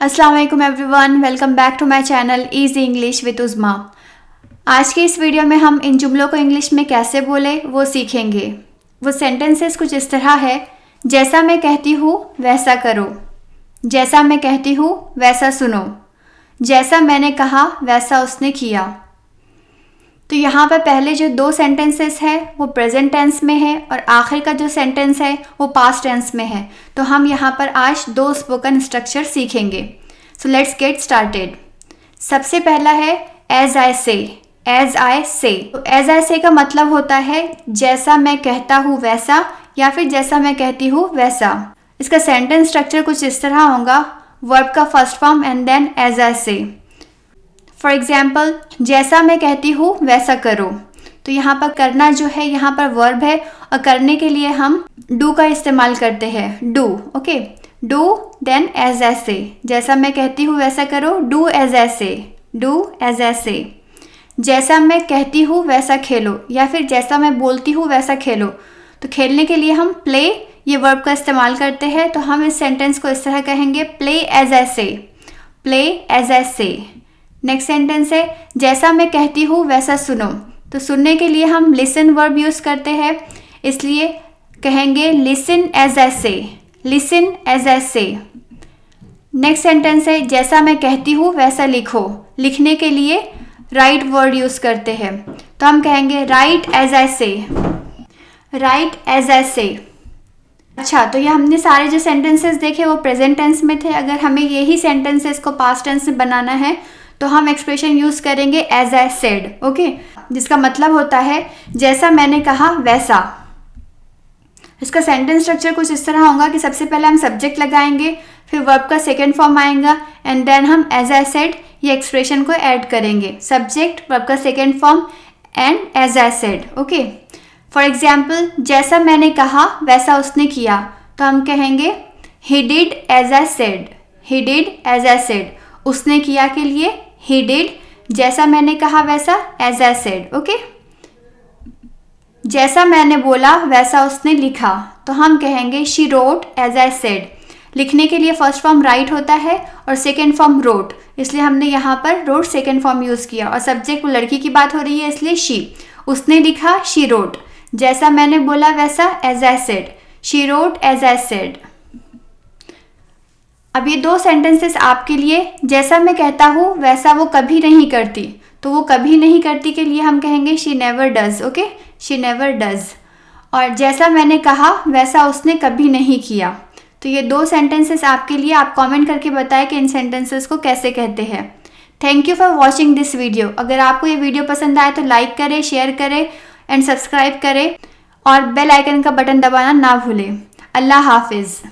अस्सलाम वालेकुम everyone, welcome back to my channel easy English with Uzma. आज के इस वीडियो में हम इन जुमलों को इंग्लिश में कैसे बोले वो सीखेंगे। वो सेंटेंसेस कुछ इस तरह है, जैसा मैं कहती हूँ वैसा करो, जैसा मैं कहती हूँ वैसा सुनो, जैसा मैंने कहा वैसा उसने किया। तो यहाँ पर पहले जो दो सेंटेंसेस है वो प्रेजेंट टेंस में है और आखिर का जो सेंटेंस है वो पास्ट टेंस में है। तो हम यहाँ पर आज दो स्पोकन स्ट्रक्चर सीखेंगे। So let's get started. सबसे पहला है एज आई से। एज आई से, तो एज आई से का मतलब होता है जैसा मैं कहता हूँ वैसा या फिर जैसा मैं कहती हूँ वैसा। इसका सेंटेंस स्ट्रक्चर कुछ इस तरह होगा, वर्ब का first form and then as I say. For example, जैसा मैं कहती हूँ वैसा करो। तो यहाँ पर करना जो है यहाँ पर वर्ब है और करने के लिए हम डू का इस्तेमाल करते हैं। Do, okay, do then as I say. जैसा मैं कहती हूँ वैसा करो, डू एज आई से, डू एज आई से। जैसा मैं कहती हूँ वैसा खेलो या फिर जैसा मैं बोलती हूँ वैसा खेलो। तो खेलने के लिए हम प्ले ये वर्ब का इस्तेमाल करते हैं। तो हम इस सेंटेंस को इस तरह कहेंगे, प्ले एज आई से, प्ले एज आई से। नेक्स्ट सेंटेंस है जैसा मैं कहती हूँ वैसा सुनो। तो सुनने के लिए हम लिसन वर्ब यूज़ करते हैं, इसलिए कहेंगे लिसन एज आई से, लिसन एज आई से। नेक्स्ट सेंटेंस है जैसा मैं कहती हूँ वैसा लिखो। लिखने के लिए राइट वर्ड यूज़ करते हैं, तो हम कहेंगे राइट एज आई से, राइट एज आई से। अच्छा, तो ये हमने सारे जो सेंटेंसेस देखे वो प्रेजेंट टेंस में थे। अगर हमें यही सेंटेंसेस को पास्ट टेंस में बनाना है तो हम एक्सप्रेशन यूज़ करेंगे एज आई सेड, ओके, जिसका मतलब होता है जैसा मैंने कहा वैसा। इसका सेंटेंस स्ट्रक्चर कुछ इस तरह होगा कि सबसे पहले हम सब्जेक्ट लगाएंगे, फिर वर्ब का सेकेंड फॉर्म आएगा एंड देन हम एज आई सेड ये एक्सप्रेशन को ऐड करेंगे। सब्जेक्ट, वर्ब का second form and as I said, okay. For example, जैसा मैंने कहा वैसा उसने किया। तो हम कहेंगे he did as I said, he did as I said. उसने किया के लिए he did, जैसा मैंने कहा वैसा as I said, ओके। जैसा मैंने बोला वैसा उसने लिखा। तो हम कहेंगे she wrote as I said। लिखने के लिए फर्स्ट फॉर्म राइट होता है और सेकेंड फॉर्म wrote, इसलिए हमने यहाँ पर wrote सेकेंड फॉर्म यूज़ किया। और सब्जेक्ट लड़की की बात हो रही है इसलिए she, उसने लिखा she wrote। जैसा मैंने बोला वैसा as I said, she wrote as I said। अब ये दो सेंटेंसेस आपके लिए, जैसा मैं कहता हूँ वैसा वो कभी नहीं करती। तो वो कभी नहीं करती के लिए हम कहेंगे she never does, okay, she never does. और जैसा मैंने कहा वैसा उसने कभी नहीं किया। तो ये दो सेंटेंसेस आपके लिए, आप कमेंट करके बताएं कि इन सेंटेंसेस को कैसे कहते हैं। Thank you for watching this video. अगर आपको ये वीडियो पसंद आए तो लाइक करें, शेयर करें एंड सब्सक्राइब करें और बेल आइकन का बटन दबाना ना भूलें। अल्लाह हाफिज़।